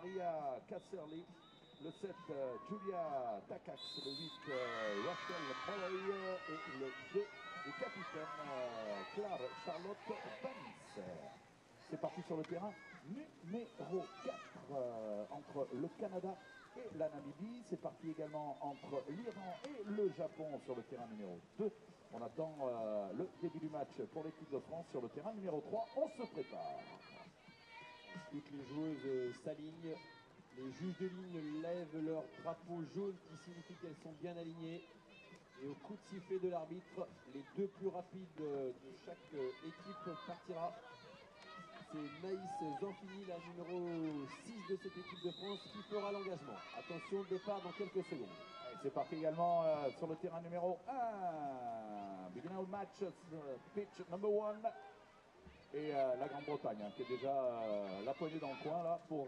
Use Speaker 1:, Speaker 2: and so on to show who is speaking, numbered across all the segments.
Speaker 1: Maria Casserly. Le 7, Julia Takacs. Le 8, Rachel Molloy. Et le 2, le capitaine Claire Charlotte Vance. C'est parti sur le terrain numéro 4 entre le Canada et la Namibie. C'est parti également entre l'Iran et le Japon sur le terrain numéro 2. On attend le début du match pour l'équipe de France sur le terrain numéro 3. On se prépare.
Speaker 2: Toutes les joueuses s'alignent. Les juges de ligne lèvent leur drapeau jaune qui signifie qu'elles sont bien alignées. Et au coup de sifflet de l'arbitre, les deux plus rapides de chaque équipe partira. C'est Naïs Zanfini, la numéro 6 de cette équipe de France, qui fera l'engagement. Attention, départ dans quelques secondes.
Speaker 1: C'est parti également sur le terrain numéro 1. Beginning of match, pitch number 1. Et la Grande-Bretagne qui est déjà la poignée dans le coin là pour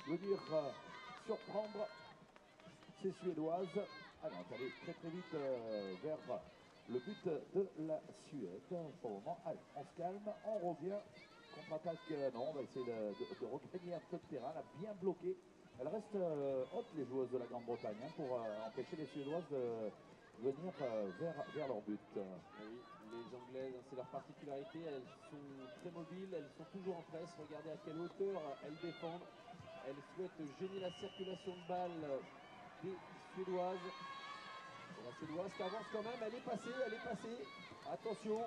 Speaker 1: venir surprendre ces Suédoises. Alors, on va aller très très vite vers le but de la Suède. Pour le moment, allez, on se calme, on revient. Contre-attaque, non, on va essayer de regagner un peu de terrain, là, bien bloqué. Elles restent hautes, les joueuses de la Grande-Bretagne, pour empêcher les Suédoises de venir vers leur but.
Speaker 2: Oui, les Anglaises, c'est leur particularité, elles sont très mobiles, elles sont toujours en presse. Regardez à quelle hauteur elles défendent. Elles souhaitent gêner la circulation de balles des Suédoises. Et la Suédoise qui avance quand même, elle est passée. Attention,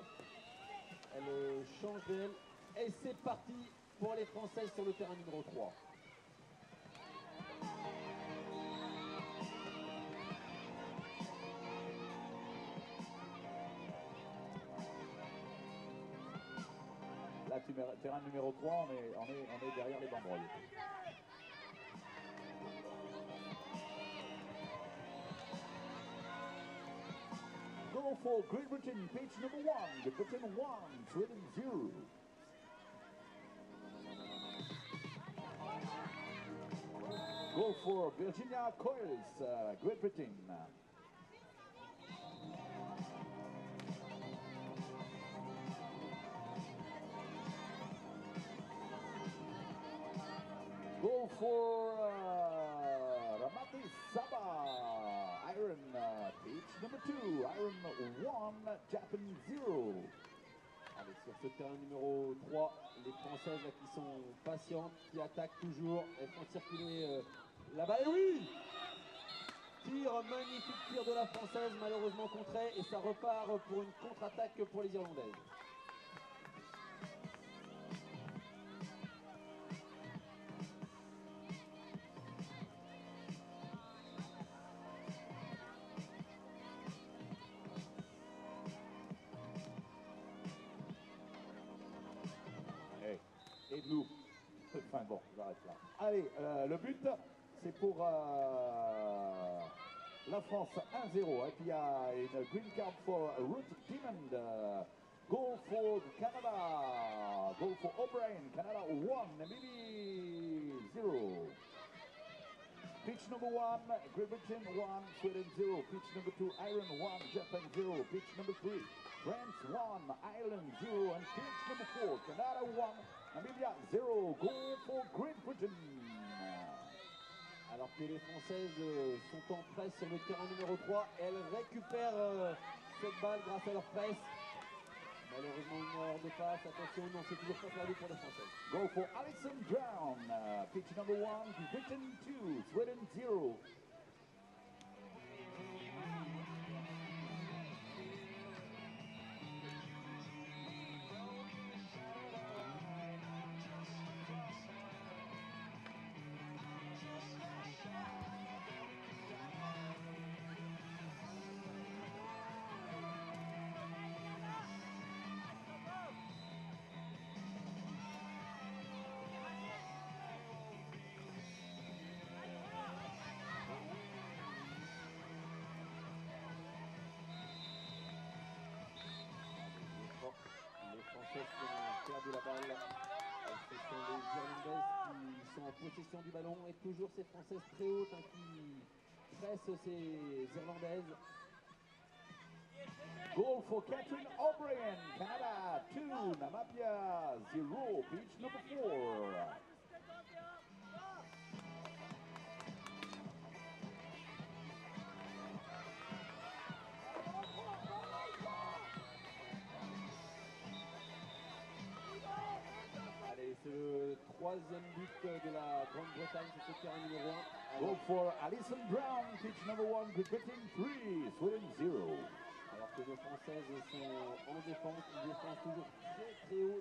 Speaker 2: elle change d'aile. Et c'est parti pour les Françaises sur le terrain numéro 3.
Speaker 1: Là, terrain numéro 3, on est derrière les banderoles. Go for Great Britain, pitch number 1. Great Britain 1, Sweden 0. Go for Virginia Coyles, Great Britain. Go for Ramati Saba, Iron, pitch number 2, Iron 1, Japan 0.
Speaker 2: Allez, sur ce terrain numéro 3, les Françaises là, qui sont patientes, qui attaquent toujours, elles font circuler la balle. Et oui! Magnifique tir de la Française, malheureusement contré, et ça repart pour une contre-attaque pour les Irlandaises.
Speaker 1: Et Blue. Enfin bon, j'arrête là. Allez, le but, c'est pour la France 1-0. Et puis il y a une green card for Ruth Demond. Goal for Canada. Goal for O'Brien. Canada 1, Namibia 0. Pitch number 1, Great Britain 1, Sweden 0. Pitch number 2, Ireland 1, Japan 0. Pitch number 3, France 1, Ireland 0. And pitch number 4, Canada 1, Namibia 0. Goal for Great Britain.
Speaker 2: Alors que les Françaises sont en presse sur le terrain numéro 3, elles récupèrent cette balle grâce à leur presse. Malheureusement une erreur de passe, attention, non, c'est toujours pas perdu pour les Françaises.
Speaker 1: Go for Alison Brown, pitch number 1, Britain 2, Sweden 0.
Speaker 2: Les Françaises qui ont perdu la balle. Ce sont les Irlandaises qui sont en possession du ballon et toujours ces Françaises très hautes qui pressent ces Irlandaises.
Speaker 1: Goal for Catherine O'Brien, Canada 2, Namibia 0, pitch number 4.
Speaker 2: troisième but de la Grande-Bretagne sur ce terrain numéro 1.
Speaker 1: Go for Alison Brown, pitch number 1, Great Britain 3, Sweden 0.
Speaker 2: Alors que nos Françaises sont en défense, ils défendent toujours très très haut.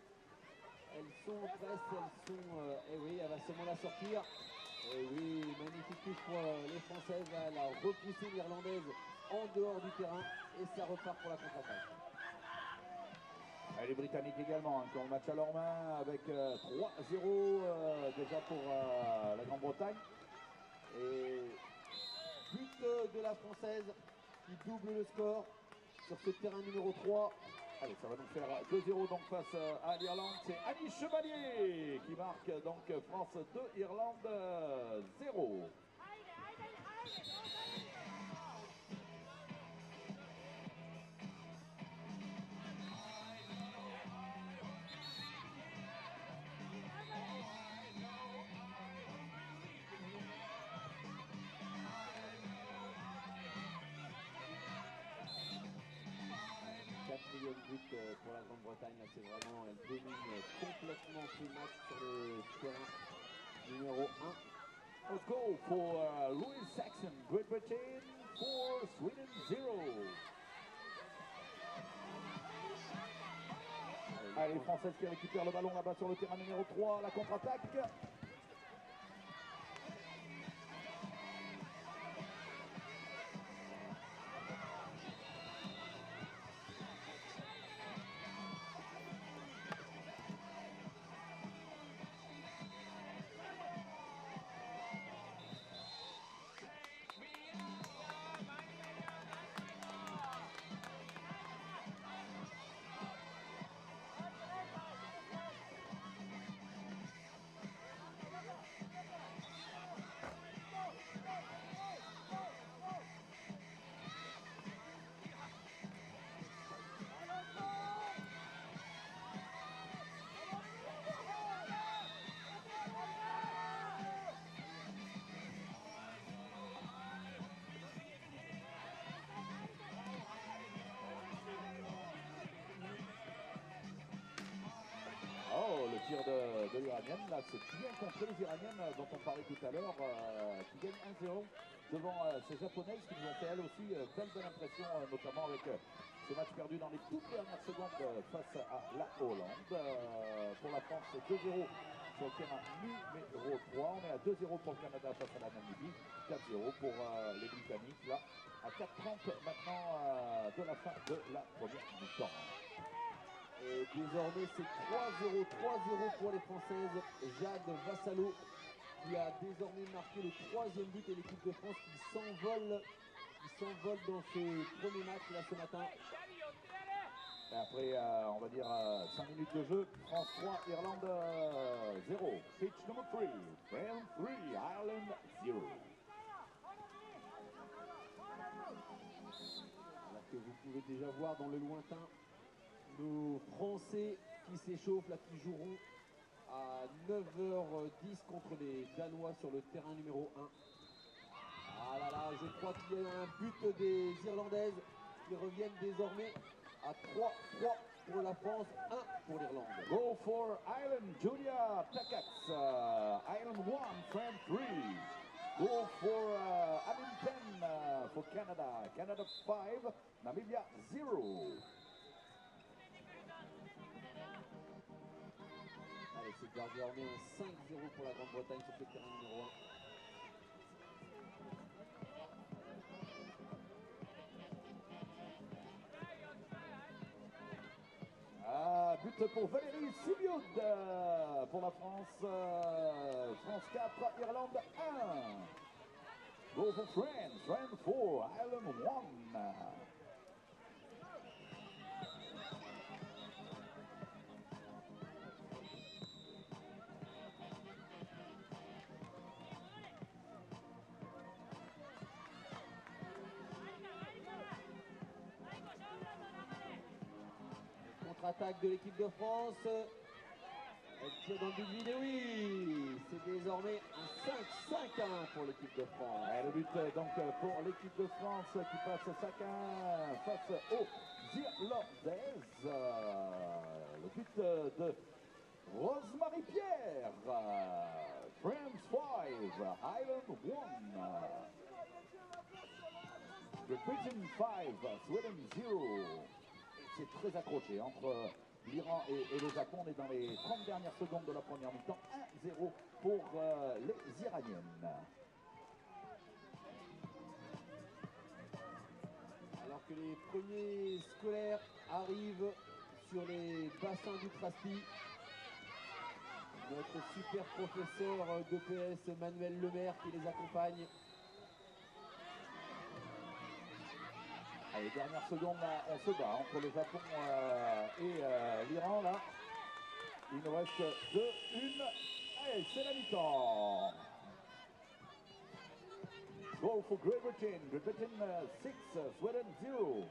Speaker 2: Elles sont en presse, elles sont... eh oui, elle va seulement la sortir. Et oui, magnifique touche pour les Françaises. Elle a repoussé l'Irlandaise en dehors du terrain et ça repart pour la contre-attaque.
Speaker 1: Et les Britanniques également, qui ont le match à leur main avec 3-0 déjà pour la Grande-Bretagne.
Speaker 2: Et but de la Française qui double le score sur ce terrain numéro 3.
Speaker 1: Allez, ça va nous faire 2-0 donc face à l'Irlande. C'est Annie Chevalier qui marque donc France 2, Irlande 0.
Speaker 2: Quatrième but pour la Grande-Bretagne, là c'est vraiment, elle domine complètement ce match sur le terrain numéro 1.
Speaker 1: Let's go for Louis Saxon, Great Britain 4, Sweden 0. Allez, les Françaises qui récupèrent le ballon là-bas sur le terrain numéro 3, la contre-attaque. Oh, le tir de l'Iranienne, là, c'est bien contre les Iraniennes dont on parlait tout à l'heure, qui gagnent 1-0 devant ces Japonaises qui nous ont fait elles aussi belle impression, notamment avec ce match perdu dans les toutes dernières secondes face à la Hollande. Pour la France, c'est 2-0 sur le terrain numéro 3. On est à 2-0 pour le Canada face à la Namibie, 4-0 pour les Britanniques, là, à 4:30 maintenant de la fin de la première mi-temps.
Speaker 2: Et désormais c'est 3-0 pour les Françaises. Jade Vassalo qui a désormais marqué le troisième but et l'équipe de France qui s'envole dans ce premier match là ce matin.
Speaker 1: Et après, on va dire 5 minutes de jeu, France 3, Irlande 0. Pitch number 3, France 3, Ireland 0.
Speaker 2: Alors que vous pouvez déjà voir dans le lointain nos Français qui s'échauffent, là, qui joueront à 9h10 contre les Danois sur le terrain numéro 1. Ah là là, je crois qu'il y a un but des Irlandaises qui reviennent désormais à 3-3 pour la France, 1 pour l'Irlande.
Speaker 1: Go for Ireland, Julia Takats, Ireland 1, France 3. Go for Hamilton for Canada, Canada 5, Namibia 0.
Speaker 2: Allez, c'est désormais un 5-0 pour la Grande-Bretagne sur ce terrain numéro 1.
Speaker 1: But pour Valérie Sibiud pour la France. France 4, Irlande 1. Go for France, France 4, Ireland 1.
Speaker 2: Contre-attaque de l'équipe de France. Elle tire dans le but vide, oui. C'est désormais un 5-5-1 pour l'équipe de France.
Speaker 1: Et le but donc pour l'équipe de France qui passe 5-1 face aux Irlandaises. Le but de Rosemary Pierre, France 5, Ireland 1, Great Britain 5, Sweden 0. Et c'est très accroché entre l'Iran et le Japon. On est dans les 30 dernières secondes de la première mi-temps. 1-0 pour les Iraniennes.
Speaker 2: Alors que les premiers scolaires arrivent sur les bassins du Traspi, notre super professeur d'EPS Manuel Lemaire qui les accompagne.
Speaker 1: Allez, dernière seconde, là, on se bat entre le Japon et l'Iran, là. Il nous reste 2, 1. Allez, c'est la mi-temps. Goal for Great Britain. Great Britain 6, Sweden 0.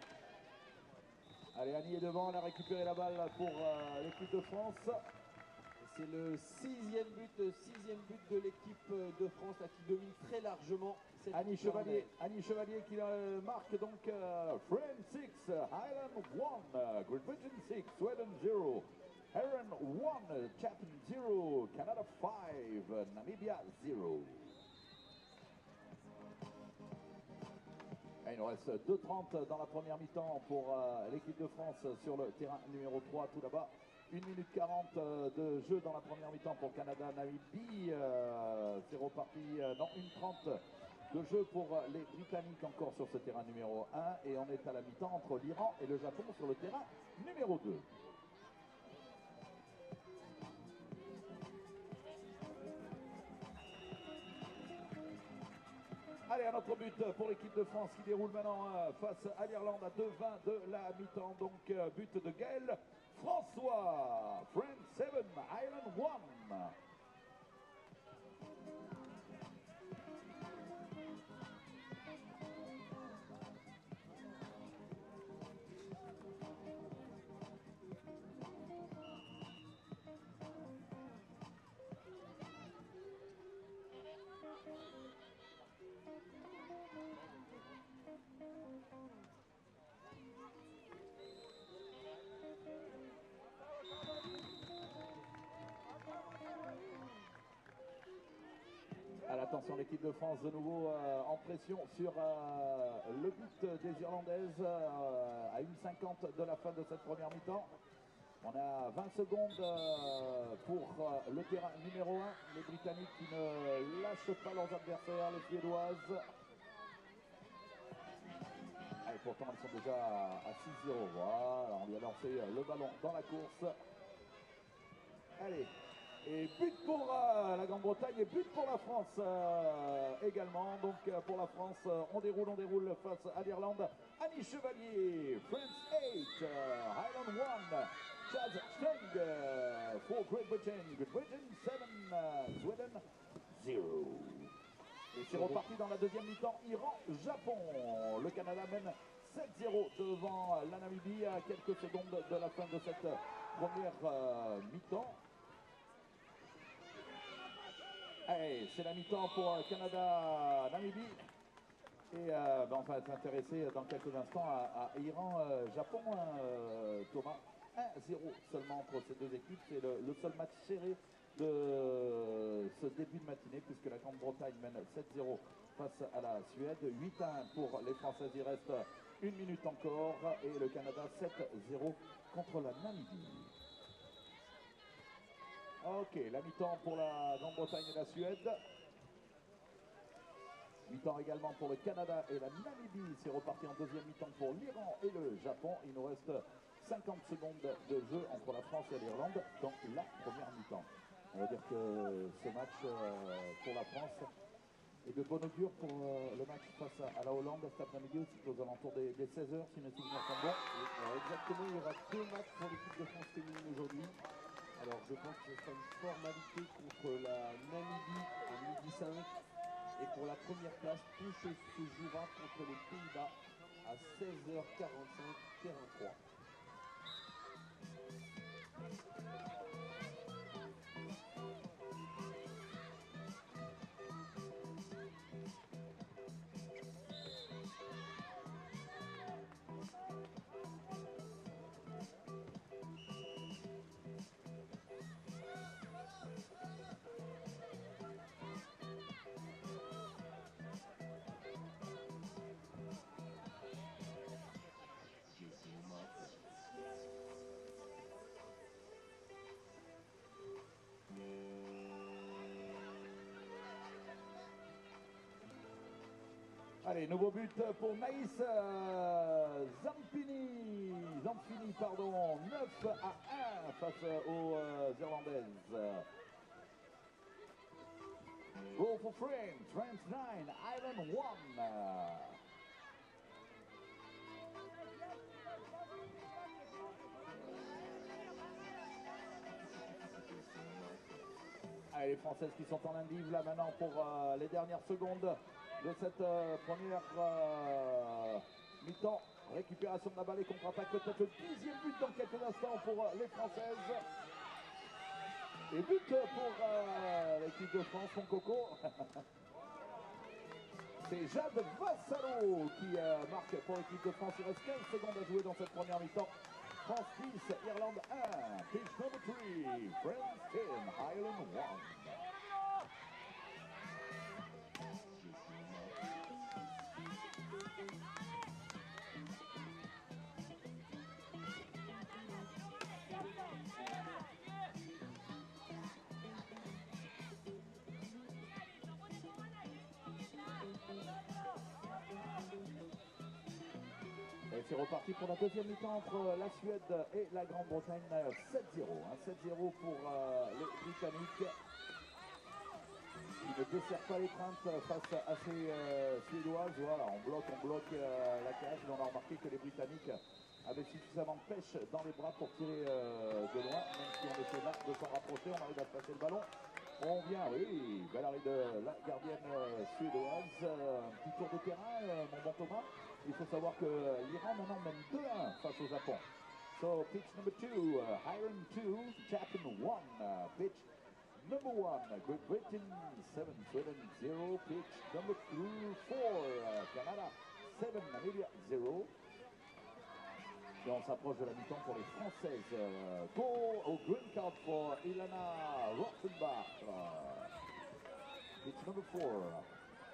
Speaker 1: Allez, Annie est devant, elle a récupéré la balle pour l'équipe de France.
Speaker 2: C'est le sixième but de l'équipe de France là, qui domine très largement cette
Speaker 1: Annie Chevalier qui marque donc France 6, Ireland 1, Great Britain 6, Sweden 0, Iran 1, Japan 0, Canada 5, Namibia 0. Et il nous reste 2:30 dans la première mi-temps pour l'équipe de France sur le terrain numéro 3 tout là-bas. 1 minute 40 de jeu dans la première mi-temps pour Canada-Namibie. C'est reparti, non, 1:30 de jeu pour les Britanniques encore sur ce terrain numéro 1. Et on est à la mi-temps entre l'Iran et le Japon sur le terrain numéro 2. Allez, un autre but pour l'équipe de France qui déroule maintenant face à l'Irlande à 2:20 de la mi-temps. Donc but de Gaël François. France 7, Ireland 1. Attention, l'équipe de France de nouveau en pression sur le but des Irlandaises à 1:50 de la fin de cette première mi-temps. On a 20 secondes pour le terrain numéro 1. Les Britanniques qui ne lâchent pas leurs adversaires, les Suédoises. Et pourtant, elles sont déjà à 6-0. Voilà, on lui a lancé le ballon dans la course. Allez. Et but pour la Grande-Bretagne et but pour la France également. Donc pour la France, on déroule face à l'Irlande. Annie Chevalier, France 8, Ireland 1, Chaz Streng for Great Britain. Great Britain 7, Sweden 0. Et c'est reparti dans la deuxième mi-temps, Iran-Japon. Le Canada mène 7-0 devant la Namibie à quelques secondes de la fin de cette première mi-temps. Allez, c'est la mi-temps pour Canada-Namibie. Et on va s'intéresser dans quelques instants à Iran-Japon. Thomas, 1-0 seulement entre ces deux équipes. C'est le seul match serré de ce début de matinée, puisque la Grande-Bretagne mène 7-0 face à la Suède. 8-1 pour les Françaises. Il reste 1 minute encore. Et le Canada 7-0 contre la Namibie. Ok, la mi-temps pour la Grande-Bretagne et la Suède. Mi-temps également pour le Canada et la Namibie. C'est reparti en deuxième mi-temps pour l'Iran et le Japon. Il nous reste 50 secondes de jeu entre la France et l'Irlande dans la première mi-temps. On va dire que ce match pour la France est de bon augure pour le match face à la Hollande cet après-midi, aussi aux alentours des 16h, si mes souvenirs sont bons.
Speaker 2: Exactement, il y aura 2 matchs pour l'équipe de France féminine aujourd'hui. Alors je pense que ce sera une formalité contre la Namibie à 12h05. Et pour la première place, tout se jouera contre les Pays-Bas à 16h45, terrain 3.
Speaker 1: Allez, nouveau but pour Naïs Zampini. Zampini, pardon, 9-1 face aux Irlandaises. Goal for France, France 9, Ireland 1. Allez, les Françaises qui sont en indive là maintenant pour les dernières secondes de cette première mi-temps. Récupération de la balle et contre-attaque, peut-être le 10e but dans quelques instants pour les Françaises. Et but pour l'équipe de France, mon coco. C'est Jade Vassalo qui marque pour l'équipe de France. Il reste 15 secondes à jouer dans cette première mi-temps. France 10, Irlande 1, pitch number 3, France 10, Ireland 1. Et c'est reparti pour la deuxième mi-temps entre la Suède et la Grande-Bretagne. 7-0. 7-0 pour les Britanniques qui ne desserrent pas les craintes face à ces Suédoises. Voilà, on bloque la cage. On a remarqué que les Britanniques avaient suffisamment de pêche dans les bras pour tirer de loin. Même si on essaie là de s'en rapprocher, on arrive à se passer le ballon. On vient, oui, bel arrêt de la gardienne suédoise. Un petit tour de terrain, mon bon Thomas. Il faut savoir que l'Iran maintenant mène 2-1 face au Japon. So pitch number 2, Ireland 2, Japan 1. Pitch number 1, Great Britain 7, Sweden 0. Pitch number 4, Canada 7, Namibia 0. Et on s'approche de la mi-temps pour les Françaises. Goal au green card pour Ilana Rothenbach. Pitch number 4.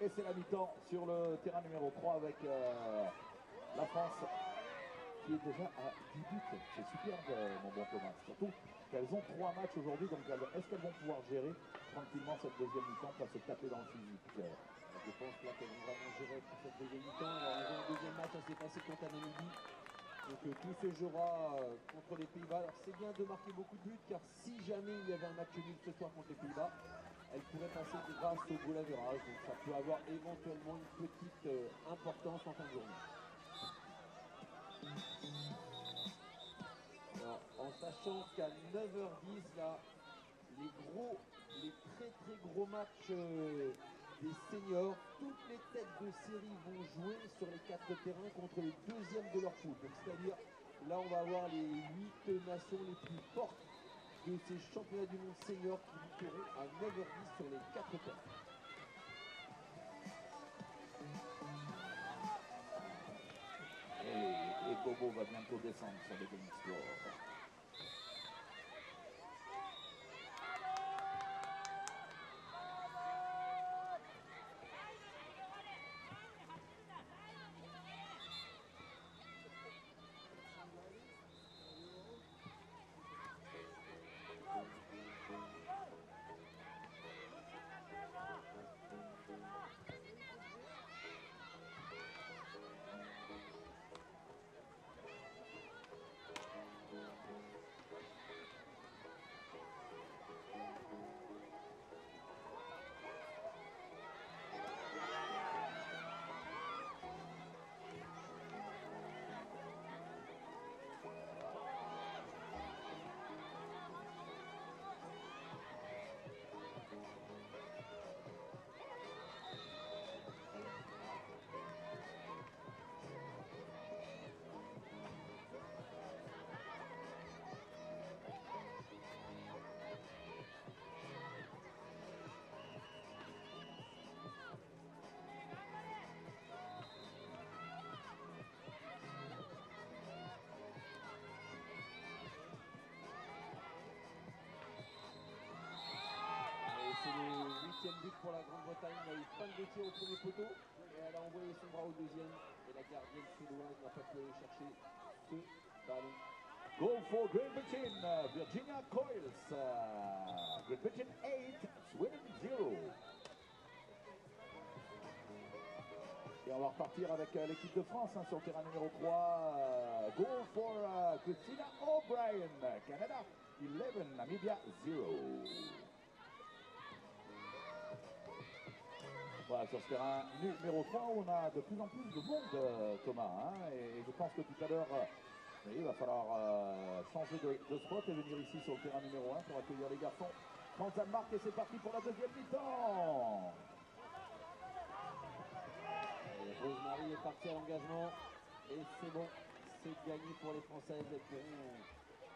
Speaker 1: Et c'est la mi-temps sur le terrain numéro 3 avec la France qui est déjà à 10 buts. C'est superbe, mon bon Thomas. Surtout qu'elles ont 3 matchs aujourd'hui, donc est-ce qu'elles vont pouvoir gérer tranquillement cette deuxième mi-temps, pas se taper dans le physique?
Speaker 2: Je pense là qu'elles vont vraiment gérer pour cette deuxième mi-temps. Alors, elles ont un deuxième match assez passé contre la Namibie. Donc tout se jouera contre les Pays-Bas. Alors c'est bien de marquer beaucoup de buts, car si jamais il y avait un match nul ce soir contre les Pays-Bas, elle pourrait passer grâce au goal average. Donc ça peut avoir éventuellement une petite importance en fin de journée. Alors, en sachant qu'à 9h10, là, les très gros matchs des seniors, toutes les têtes de série vont jouer sur les 4 terrains contre les deuxièmes de leur poule. Donc c'est-à-dire, là on va avoir les 8 nations les plus fortes de ces championnats du monde seniors qui lutteront à 9h10 sur les 4 terrains.
Speaker 1: Et Bobo va bientôt descendre sur le game score.
Speaker 2: C'est le 8e but pour la Grande-Bretagne. Il y a eu pas de tir au premier poteau et elle a envoyé son bras au deuxième. Et la gardienne suédoise n'a pas pu aller chercher ce ballon.
Speaker 1: Goal for Great Britain, Virginia Coyles. Great Britain 8, Sweden 0. Et Et on va repartir avec l'équipe de France sur le terrain numéro 3. Goal for Christina O'Brien. Canada 11, Namibia 0. Voilà, sur ce terrain numéro 3, on a de plus en plus de monde, Thomas. Et je pense que tout à l'heure, il va falloir changer de spot et venir ici sur le terrain numéro 1 pour accueillir les garçons. France-Danemark et c'est parti pour la deuxième mi-temps.
Speaker 2: Rosemary est partie à l'engagement et c'est bon, c'est gagné pour les Françaises. Elles pourront,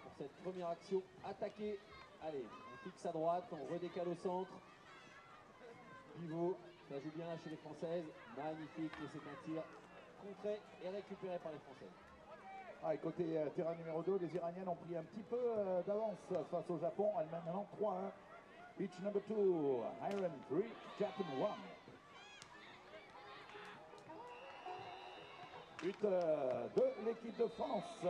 Speaker 2: pour cette première action, attaquer. Allez, on fixe à droite, on redécale au centre. Pivot, ça joue bien là chez les Françaises. Magnifique, et c'est un tir contré et récupéré par les Françaises.
Speaker 1: Et côté terrain numéro 2, les Iraniennes ont pris un petit peu d'avance face au Japon. Elles mènent maintenant 3-1. Pitch number 2, Iron 3, Japan 1. But de l'équipe de France.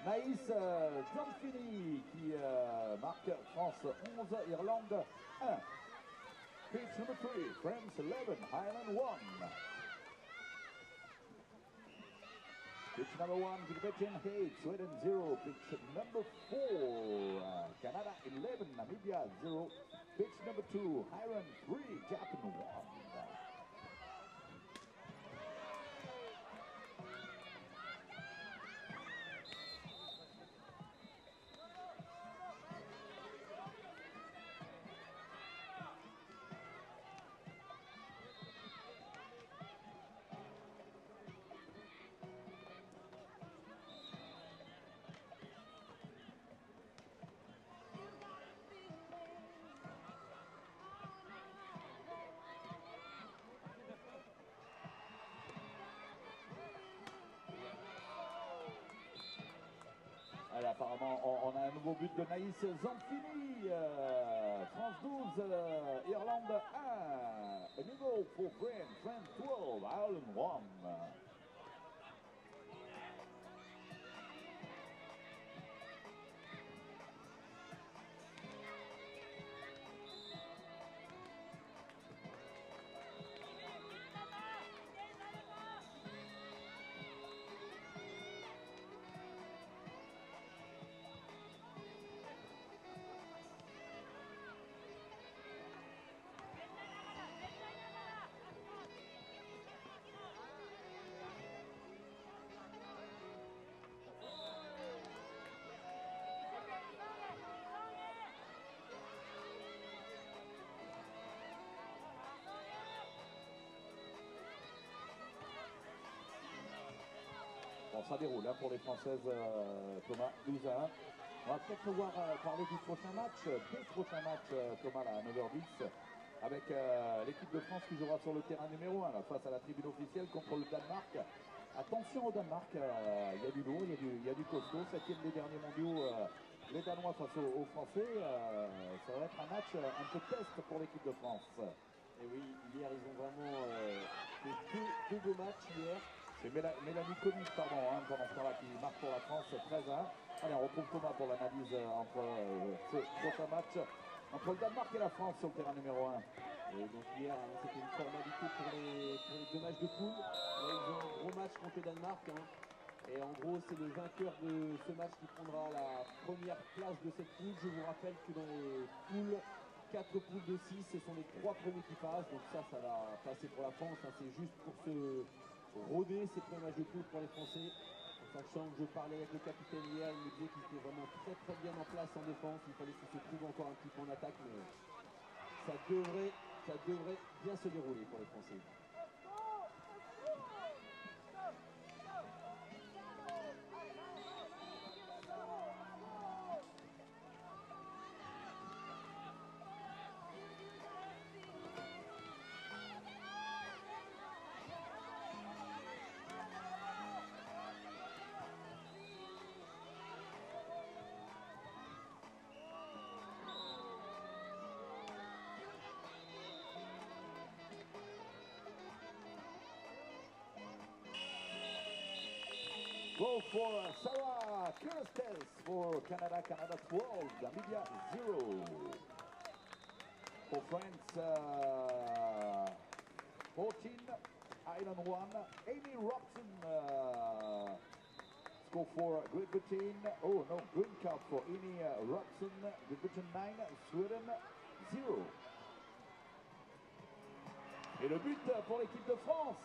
Speaker 1: Naïs Zanfini qui marque France 11, Irlande 1. Pitch number 3, France 11, Ireland 1. Pitch number 1, Gilbertian Hayes, Sweden 0. Pitch number 4, Canada 11, Namibia 0. Pitch number 2, Iron 3, Japan 1. Allez, apparemment, on a un nouveau but de Naïs Zanfini. France 12, Irlande 1. A new goal for France. France 12, Ireland 1. Bon, ça déroule pour les Françaises, Thomas, 12-1. On va peut-être pouvoir parler du prochain match, des prochains matchs, Thomas, là, à 9h10, avec l'équipe de France qui jouera sur le terrain numéro 1, là, face à la tribune officielle contre le Danemark. Attention au Danemark, il y a du lourd, il y a du costaud, 7e des derniers mondiaux, les Danois face aux Français. Ça va être un match un peu test pour l'équipe de France.
Speaker 2: Et oui, hier, ils ont vraiment fait deux beaux matchs hier.
Speaker 1: C'est Mélanie Comis, pardon, pendant ce temps-là, qui marque pour la France 13-1. Allez, on retrouve Thomas pour l'analyse entre ce prochain match entre le Danemark et la France sur le terrain numéro 1.
Speaker 2: Et donc hier, c'était une formalité pour les deux matchs de poule. Là, ils ont un gros match contre le Danemark. Et en gros, c'est le vainqueur de ce match qui prendra la première place de cette poule. Je vous rappelle que dans les poules, 4 poules de 6, ce sont les 3 premiers qui passent. Donc ça va passer pour la France. C'est juste pour se rôder ces premiers matchs de poule pour les Français. En sachant que je parlais avec le capitaine hier, il me disait qu'il était vraiment très très bien en place en défense. Il fallait qu'il se trouve encore un petit peu en attaque, mais ça devrait bien se dérouler pour les Français.
Speaker 1: Goal for Sarah Kirstes for Canada. Canada 12, Namibia 0. For France, 14, Ireland 1. Amy Robson score for Great Britain. Oh no, green card for Amy Robson. Great Britain 9, Sweden 0. Et le but pour l'équipe de France.